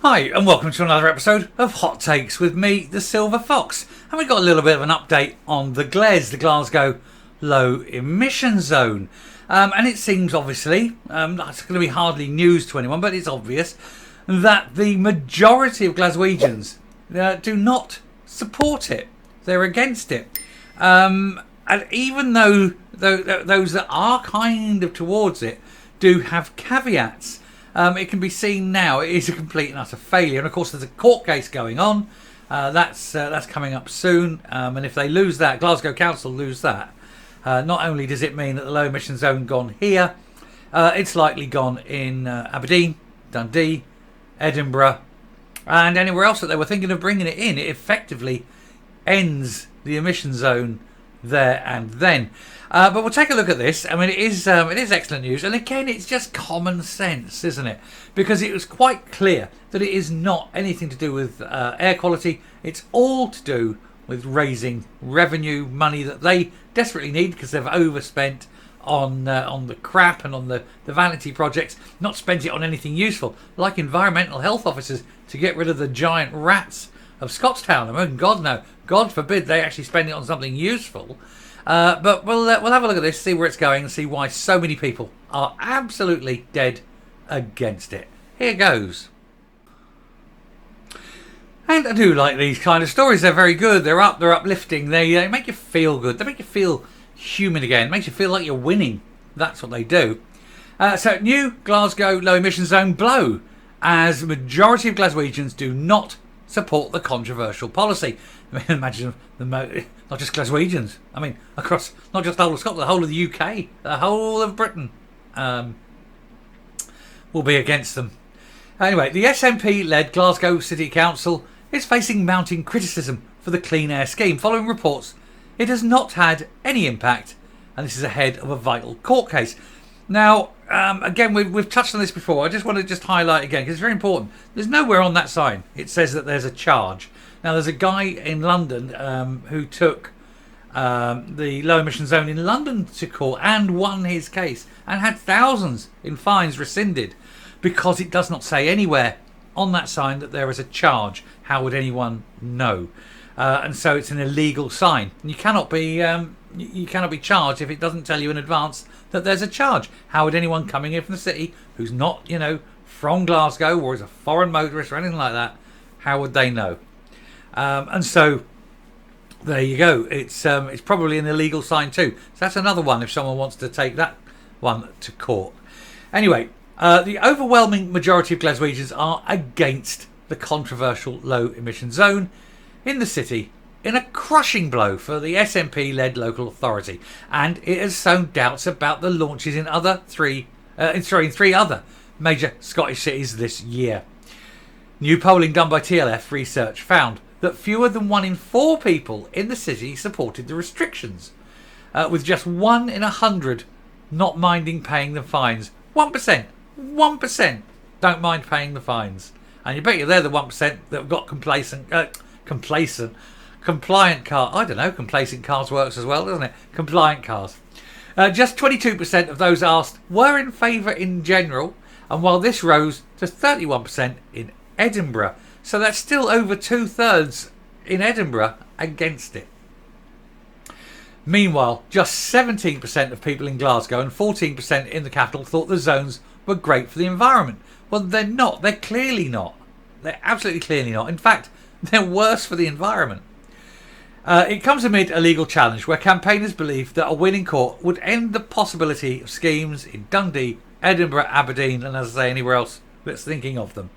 Hi and welcome to another episode of Hot Takes with me, the Silver Fox. And we've got a little bit of an update on the GLEZ, the Glasgow Low Emission Zone. And it seems obviously, it's going to be hardly news to anyone, but it's obvious that the majority of Glaswegians do not support it. They're against it. And even though those that are kind of towards it do have caveats, it can be seen now it is a complete and utter failure. And of course there's a court case going on. That's coming up soon. And if they lose that, Glasgow Council lose that, not only does it mean that the low emission zone gone here, it's likely gone in Aberdeen, Dundee, Edinburgh, and anywhere else that they were thinking of bringing it in. It effectively ends the emission zone there and then. But we'll take a look at this. I mean, it is excellent news, and again, it's just common sense, isn't it? Because it was quite clear that it is not anything to do with air quality. It's all to do with raising revenue, money that they desperately need because they've overspent on the crap and on the vanity projects, not spent it on anything useful, like environmental health officers to get rid of the giant rats of Scottstown. I mean, God forbid they actually spend it on something useful. But we'll have a look at this, see where it's going, and see why so many people are absolutely dead against it. Here goes. And I do like these kind of stories. They're very good. They're uplifting. They make you feel good. They make you feel human again. It makes you feel like you're winning. That's what they do. So new Glasgow low emission zone blow, as the majority of Glaswegians do not support the controversial policy. I mean, imagine not just Glaswegians. I mean, across not just the whole of Scotland, the whole of the UK, the whole of Britain will be against them. Anyway, the SNP-led Glasgow City Council is facing mounting criticism for the clean air scheme following reports it has not had any impact, and this is ahead of a vital court case. Now, again, we've touched on this before. I just want to highlight again because it's very important. There's nowhere on that sign it says that there's a charge. Now, there's a guy in London who took the low emission zone in London to court and won his case and had thousands in fines rescinded because it does not say anywhere on that sign that there is a charge. How would anyone know? And so it's an illegal sign. You cannot be charged if it doesn't tell you in advance that there's a charge. How would anyone coming in from the city who's not, from Glasgow or is a foreign motorist or anything like that, how would they know? And so there you go. It's probably an illegal sign too. So that's another one if someone wants to take that one to court. Anyway, the overwhelming majority of Glaswegians are against the controversial low emission zone in the city, in a crushing blow for the SNP-led local authority, and it has sown doubts about the launches in three other major Scottish cities this year. New polling done by TLF Research found that fewer than 1 in 4 people in the city supported the restrictions, with just 1 in 100 not minding paying the fines. 1% don't mind paying the fines, and you bet you they're the 1% that have got complacent compliant cars. I don't know, complacent cars works as well, doesn't it? Compliant cars. Just 22% of those asked were in favour in general, and while this rose to 31% in Edinburgh. So that's still over 2/3 in Edinburgh against it. Meanwhile, just 17% of people in Glasgow and 14% in the capital thought the zones were great for the environment. Well, they're not. They're clearly not. They're absolutely clearly not. In fact, they're worse for the environment. It comes amid a legal challenge where campaigners believe that a win in court would end the possibility of schemes in Dundee, Edinburgh, Aberdeen, and as I say, anywhere else that's thinking of them.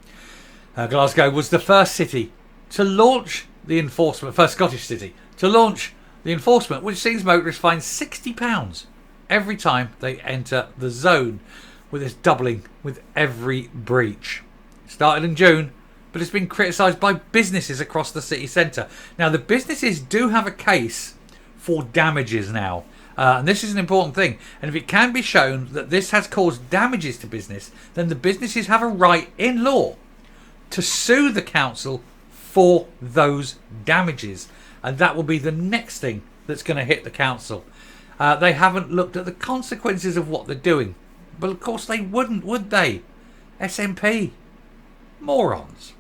Glasgow was the first city to launch the enforcement, first Scottish city to launch the enforcement, which sees motorists fined £60 every time they enter the zone, with this doubling with every breach. It started in June, but it's been criticised by businesses across the city centre. Now, the businesses do have a case for damages now, and this is an important thing. And if it can be shown that this has caused damages to business, then the businesses have a right in law to sue the council for those damages, and that will be the next thing that's going to hit the council. They haven't looked at the consequences of what they're doing, but of course they wouldn't, would they? SNP. Morons.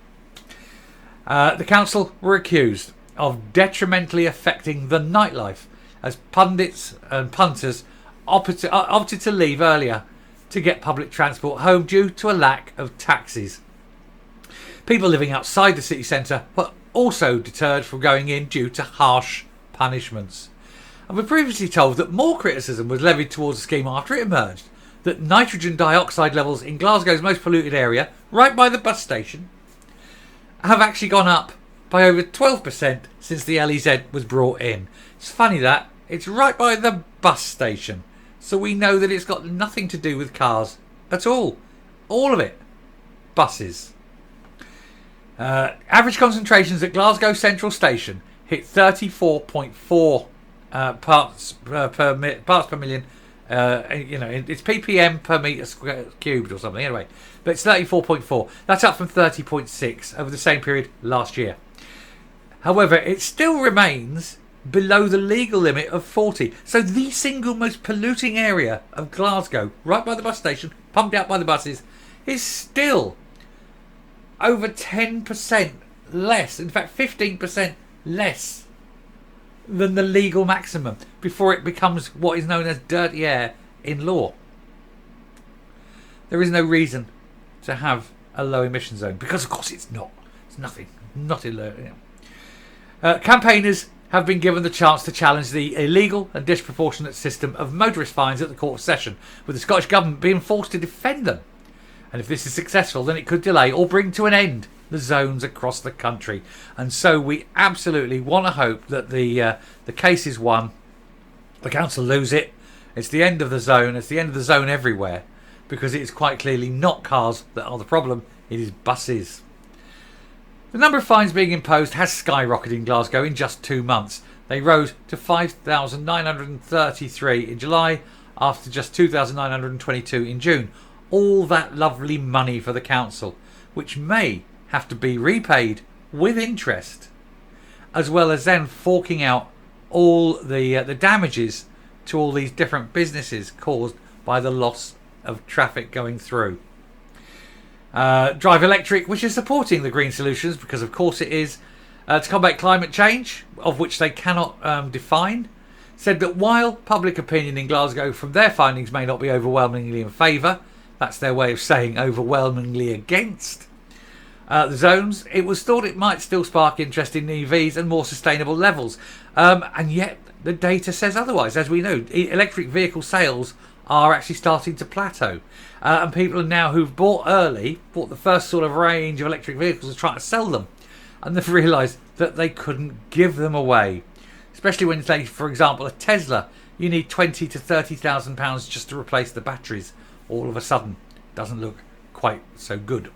The council were accused of detrimentally affecting the nightlife as pundits and punters opted to leave earlier to get public transport home due to a lack of taxis. People living outside the city centre were also deterred from going in due to harsh punishments. And we were previously told that more criticism was levied towards the scheme after it emerged that nitrogen dioxide levels in Glasgow's most polluted area, right by the bus station, have actually gone up by over 12% since the LEZ was brought in. It's funny that it's right by the bus station, so we know that it's got nothing to do with cars at all. All of it. Buses. Average concentrations at Glasgow Central Station hit 34.4 parts per million. It's ppm per metre cubed or something. Anyway, but it's 34.4. That's up from 30.6 over the same period last year. However, it still remains below the legal limit of 40. So the single most polluting area of Glasgow, right by the bus station, pumped out by the buses, is still over 10% less, in fact 15% less than the legal maximum before it becomes what is known as dirty air in law. There is no reason to have a low emission zone because of course it's not. It's nothing. Not illegal. Campaigners have been given the chance to challenge the illegal and disproportionate system of motorist fines at the Court of Session, with the Scottish Government being forced to defend them. And if this is successful, then it could delay or bring to an end the zones across the country. And so we absolutely want to hope that the case is won. The council lose it. It's the end of the zone. It's the end of the zone everywhere, because it is quite clearly not cars that are the problem. It is buses. The number of fines being imposed has skyrocketed in Glasgow in just 2 months. They rose to 5,933 in July after just 2,922 in June. All that lovely money for the council, which may have to be repaid with interest, as well as then forking out all the damages to all these different businesses caused by the loss of traffic going through. Drive Electric, which is supporting the green solutions, because of course it is, to combat climate change, of which they cannot define, said that while public opinion in Glasgow from their findings may not be overwhelmingly in favour, that's their way of saying overwhelmingly against the zones, it was thought it might still spark interest in EVs and more sustainable levels. And yet the data says otherwise. As we know, electric vehicle sales are actually starting to plateau. And people now who've bought the first sort of range of electric vehicles, are trying to sell them. And they've realised that they couldn't give them away. Especially when, say, for example, a Tesla, you need £20,000 to £30,000 just to replace the batteries. All of a sudden, doesn't look quite so good.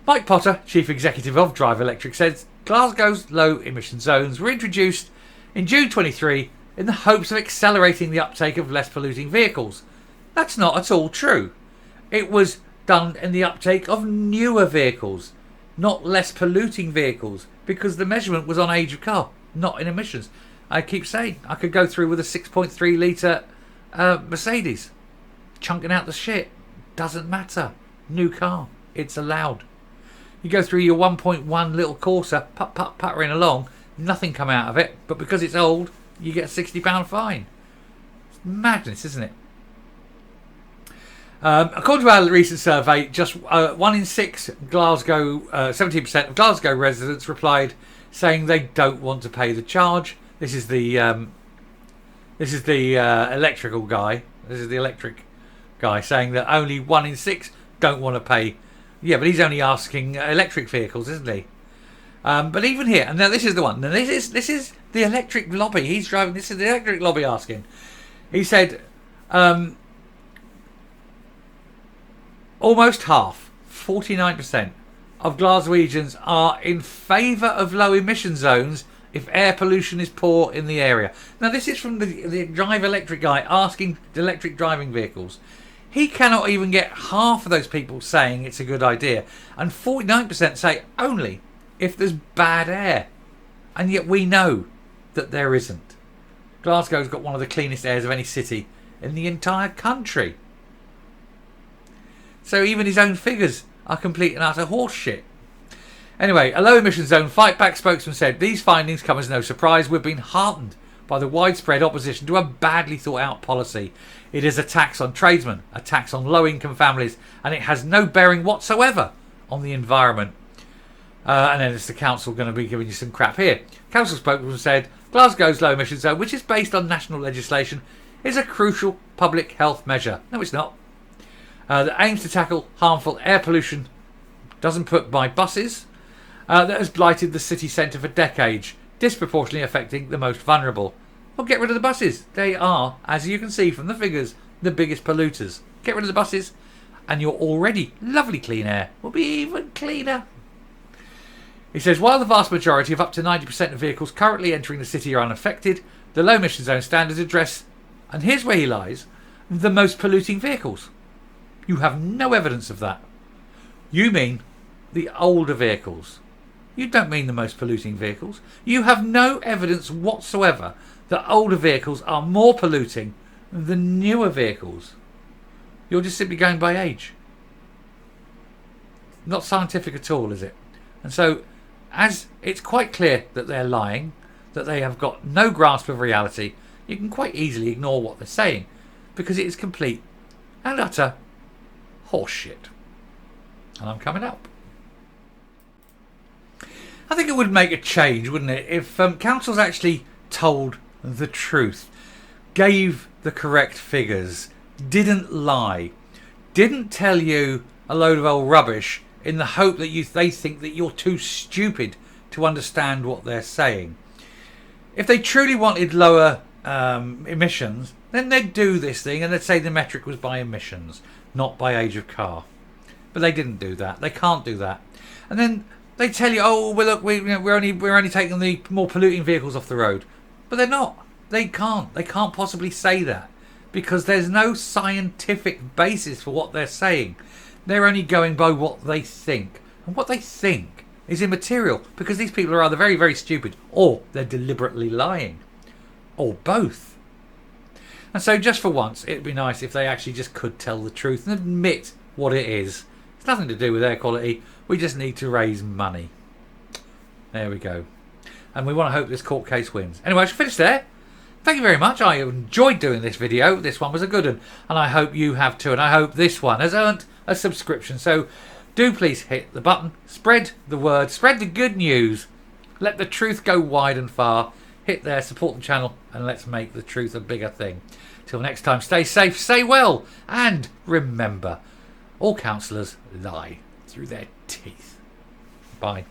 Mike Potter, Chief Executive of Drive Electric, says Glasgow's low emission zones were introduced in June 23 in the hopes of accelerating the uptake of less polluting vehicles. That's not at all true. It was done in the uptake of newer vehicles, not less polluting vehicles, because the measurement was on age of car, not in emissions. I keep saying I could go through with a 6.3 litre Mercedes, chunking out the shit. Doesn't matter. New car. It's allowed. You go through your 1.1 little Corsa, puttering along, nothing come out of it, but because it's old, you get a £60 fine. It's madness, isn't it? According to our recent survey, just 1 in 6 Glasgow, 17% of Glasgow residents replied saying they don't want to pay the charge. This is the electrical guy. This is the electric guy saying that only 1 in 6 don't want to pay. Yeah, but he's only asking electric vehicles, isn't he? But even here, and now this is the one. Now this is the electric lobby. He's driving. This is the electric lobby asking. He said, almost half, 49% of Glaswegians are in favour of low emission zones if air pollution is poor in the area. Now this is from the Drive Electric guy asking electric driving vehicles. He cannot even get half of those people saying it's a good idea. And 49% say only if there's bad air. And yet we know that there isn't. Glasgow's got one of the cleanest airs of any city in the entire country. So even his own figures are complete and utter horse shit. Anyway, a low emission zone fight back spokesman said, these findings come as no surprise. We've been heartened by the widespread opposition to a badly thought out policy. It is a tax on tradesmen, a tax on low income families, and it has no bearing whatsoever on the environment. And then it's the council going to be giving you some crap here. Council spokesman said, Glasgow's low emission zone, which is based on national legislation, is a crucial public health measure. No, it's not. That aims to tackle harmful air pollution, doesn't put by buses, that has blighted the city centre for decades, disproportionately affecting the most vulnerable. Well, get rid of the buses. They are, as you can see from the figures, the biggest polluters. Get rid of the buses, and your already lovely clean air will be even cleaner. He says, while the vast majority of up to 90% of vehicles currently entering the city are unaffected, the low emission zone standards address, and here's where he lies, the most polluting vehicles. You have no evidence of that. You mean the older vehicles. You don't mean the most polluting vehicles. You have no evidence whatsoever that older vehicles are more polluting than newer vehicles. You're just simply going by age. Not scientific at all, is it? And so, as it's quite clear that they're lying, that they have got no grasp of reality, you can quite easily ignore what they're saying, because it is complete and utter horseshit. And I'm coming up. I think it would make a change, wouldn't it, if councils actually told the truth, gave the correct figures, didn't lie, didn't tell you a load of old rubbish in the hope that they think that you're too stupid to understand what they're saying. If they truly wanted lower emissions, then they'd do this thing and they'd say the metric was by emissions, not by age of car. But they didn't do that. They can't do that. And then they tell you, oh, well, look, we're only taking the more polluting vehicles off the road. But they're not. They can't. They can't possibly say that because there's no scientific basis for what they're saying. They're only going by what they think. And what they think is immaterial because these people are either very, very stupid or they're deliberately lying. Or both. And so just for once, it'd be nice if they actually just could tell the truth and admit what it is. It's nothing to do with air quality. We just need to raise money. There we go. And we want to hope this court case wins. Anyway, I should finish there. Thank you very much. I enjoyed doing this video. This one was a good one. And I hope you have too. And I hope this one has earned a subscription. So do please hit the button. Spread the word. Spread the good news. Let the truth go wide and far. Hit there. Support the channel. And let's make the truth a bigger thing. Till next time, stay safe, stay well. And remember, all councillors lie through their teeth. Bye.